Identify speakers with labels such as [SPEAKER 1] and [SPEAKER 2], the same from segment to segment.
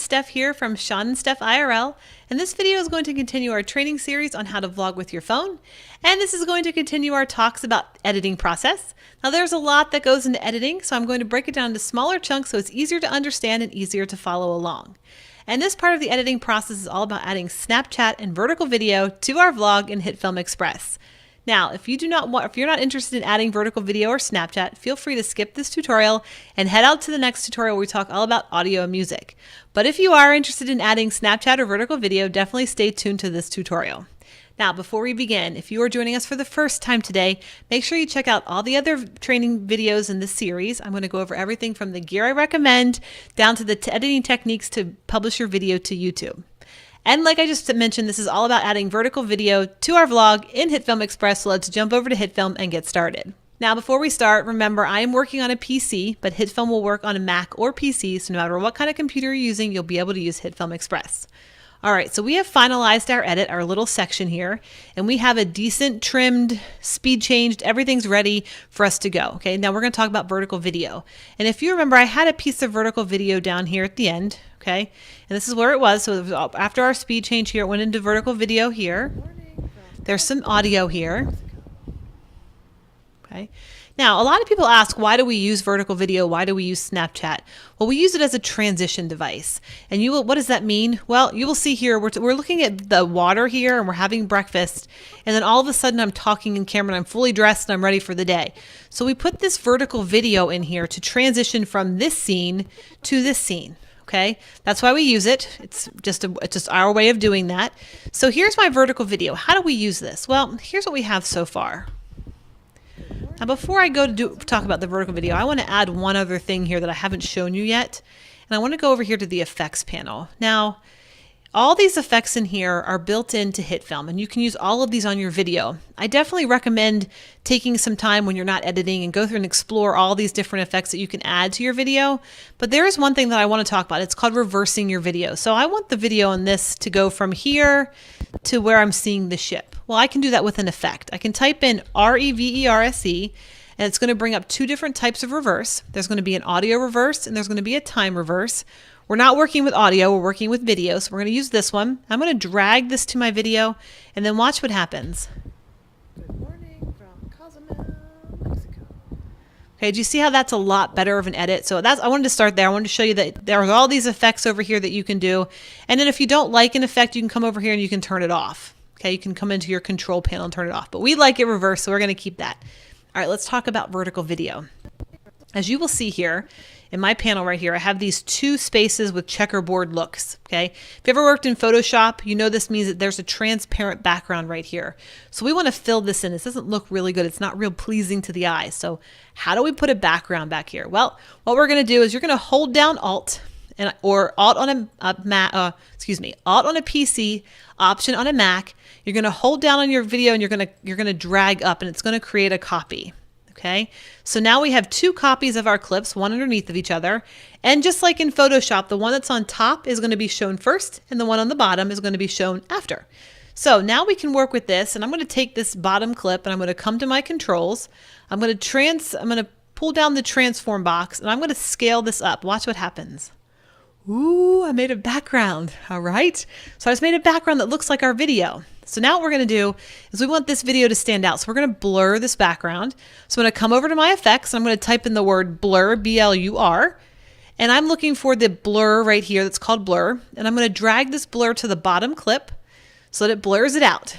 [SPEAKER 1] Stef here from Sean and Stef IRL, and this video is going to continue our training series on how to vlog with your phone, and this is going to continue our talks about editing process. Now there's a lot that goes into editing, so I'm going to break it down into smaller chunks so it's easier to understand and easier to follow along. And this part of the editing process is all about adding Snapchat and vertical video to our vlog in HitFilm Express. Now, if you're not interested in adding vertical video or Snapchat, feel free to skip this tutorial and head out to the next tutorial where we talk all about audio and music. But if you are interested in adding Snapchat or vertical video, definitely stay tuned to this tutorial. Now, before we begin, if you are joining us for the first time today, make sure you check out all the other training videos in this series. I'm going to go over everything from the gear I recommend down to the editing techniques to publish your video to YouTube. And like I just mentioned, this is all about adding vertical video to our vlog in HitFilm Express, so let's jump over to HitFilm and get started. Now before we start, remember I am working on a PC, but HitFilm will work on a Mac or PC, so no matter what kind of computer you're using, you'll be able to use HitFilm Express. Alright, so we have finalized our edit, our little section here, and we have a decent trimmed, speed changed, everything's ready for us to go. Okay, now we're going to talk about vertical video. And if you remember, I had a piece of vertical video down here at the end, okay, and this is where it was. So it was after our speed change here, it went into vertical video here. There's some audio here. Okay. Now, a lot of people ask, why do we use vertical video? Why do we use Snapchat? Well, we use it as a transition device. And what does that mean? Well, you will see here, we're looking at the water here and we're having breakfast. And then all of a sudden I'm talking in camera and I'm fully dressed and I'm ready for the day. So we put this vertical video in here to transition from this scene to this scene. Okay, that's why we use it. It's just our way of doing that. So here's my vertical video. How do we use this? Well, here's what we have so far. Now before I go to talk about the vertical video, I want to add one other thing here that I haven't shown you yet. And I want to go over here to the effects panel. Now, all these effects in here are built into HitFilm, and you can use all of these on your video. I definitely recommend taking some time when you're not editing and go through and explore all these different effects that you can add to your video. But there is one thing that I want to talk about. It's called reversing your video. So I want the video on this to go from here to where I'm seeing the ship. Well, I can do that with an effect. I can type in REVERSE, and it's going to bring up two different types of reverse. There's going to be an audio reverse, and there's going to be a time reverse. We're not working with audio, we're working with video, so we're going to use this one. I'm going to drag this to my video, and then watch what happens.
[SPEAKER 2] Good morning from Cozumel, Mexico.
[SPEAKER 1] Okay, do you see how that's a lot better of an edit? So I wanted to start there. I wanted to show you that there are all these effects over here that you can do. And then if you don't like an effect, you can come over here and you can turn it off. Okay, you can come into your control panel and turn it off. But we like it reversed, so we're going to keep that. All right, let's talk about vertical video. As you will see here, in my panel right here, I have these two spaces with checkerboard looks, okay? If you ever worked in Photoshop, you know this means that there's a transparent background right here. So we want to fill this in. This doesn't look really good. It's not real pleasing to the eye. So how do we put a background back here? Well, what we're going to do is you're going to hold down Alt or Alt on Alt on a PC, Option on a Mac. You're going to hold down on your video and you're going to drag up, and it's going to create a copy. Okay, so now we have two copies of our clips, one underneath of each other. And just like in Photoshop, the one that's on top is going to be shown first and the one on the bottom is going to be shown after. So now we can work with this, and I'm going to take this bottom clip and I'm going to come to my controls. I'm going to pull down the transform box and I'm going to scale this up. Watch what happens. Ooh, I made a background. All right. So I just made a background that looks like our video. So now what we're going to do is we want this video to stand out. So we're going to blur this background. So I'm going to come over to my effects. And I'm going to type in the word blur, B-L-U-R. And I'm looking for the blur right here that's called blur. And I'm going to drag this blur to the bottom clip so that it blurs it out.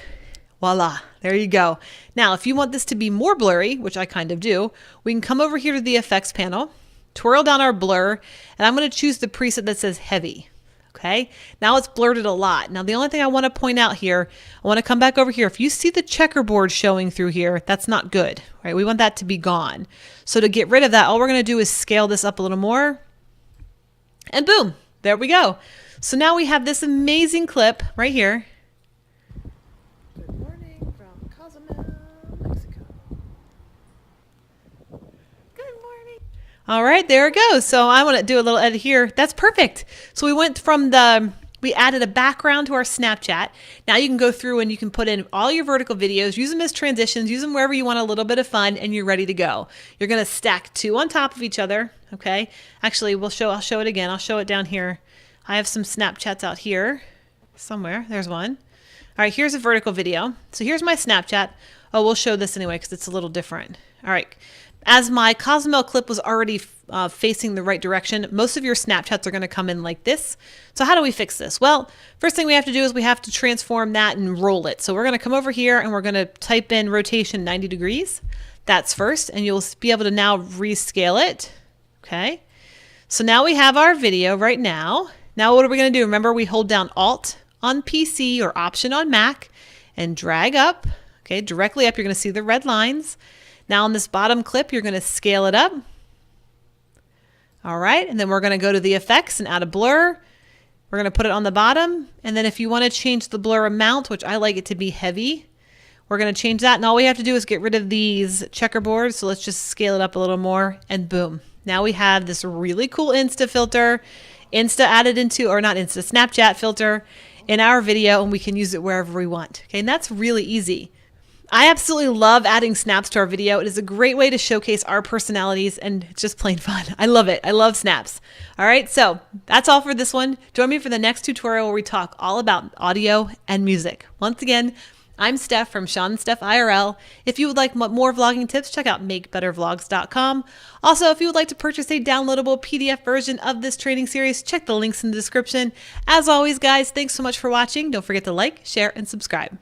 [SPEAKER 1] Voila, there you go. Now, if you want this to be more blurry, which I kind of do, we can come over here to the effects panel, twirl down our blur, and I'm going to choose the preset that says heavy. Okay, now it's blurred it a lot. Now the only thing I want to point out here, I want to come back over here. If you see the checkerboard showing through here, that's not good, right? We want that to be gone. So to get rid of that, all we're going to do is scale this up a little more. And boom, there we go. So now we have this amazing clip right here.
[SPEAKER 2] Good morning from Cozumel, Mexico. Good morning.
[SPEAKER 1] All right, there it goes. So I want to do a little edit here. That's perfect. So we went from we added a background to our Snapchat. Now you can go through and you can put in all your vertical videos, use them as transitions, use them wherever you want a little bit of fun, and you're ready to go. You're going to stack two on top of each other. Okay. Actually, I'll show it again. I'll show it down here. I have some Snapchats out here somewhere. There's one. All right, here's a vertical video. So here's my Snapchat. Oh, we'll show this anyway because it's a little different. All right. As my Cozumel clip was already facing the right direction, most of your Snapchats are going to come in like this. So how do we fix this? Well, first thing we have to do is we have to transform that and roll it. So we're going to come over here and we're going to type in rotation 90 degrees. That's first, and you'll be able to now rescale it. Okay. So now we have our video right now. Now what are we going to do? Remember, we hold down Alt on PC or Option on Mac and drag up. Okay, directly up, you're going to see the red lines. Now on this bottom clip, you're going to scale it up. All right, and then we're going to go to the effects and add a blur. We're going to put it on the bottom. And then if you want to change the blur amount, which I like it to be heavy, we're going to change that. And all we have to do is get rid of these checkerboards. So let's just scale it up a little more and boom. Now we have this really cool Insta filter, Insta added into, or not Insta, Snapchat filter in our video, and we can use it wherever we want. Okay, and that's really easy. I absolutely love adding snaps to our video. It is a great way to showcase our personalities and it's just plain fun. I love it. I love snaps. All right, so that's all for this one. Join me for the next tutorial where we talk all about audio and music. Once again, I'm Stef from Sean and Stef IRL. If you would like more vlogging tips, check out makebettervlogs.com. Also, if you would like to purchase a downloadable PDF version of this training series, check the links in the description. As always, guys, thanks so much for watching. Don't forget to like, share, and subscribe.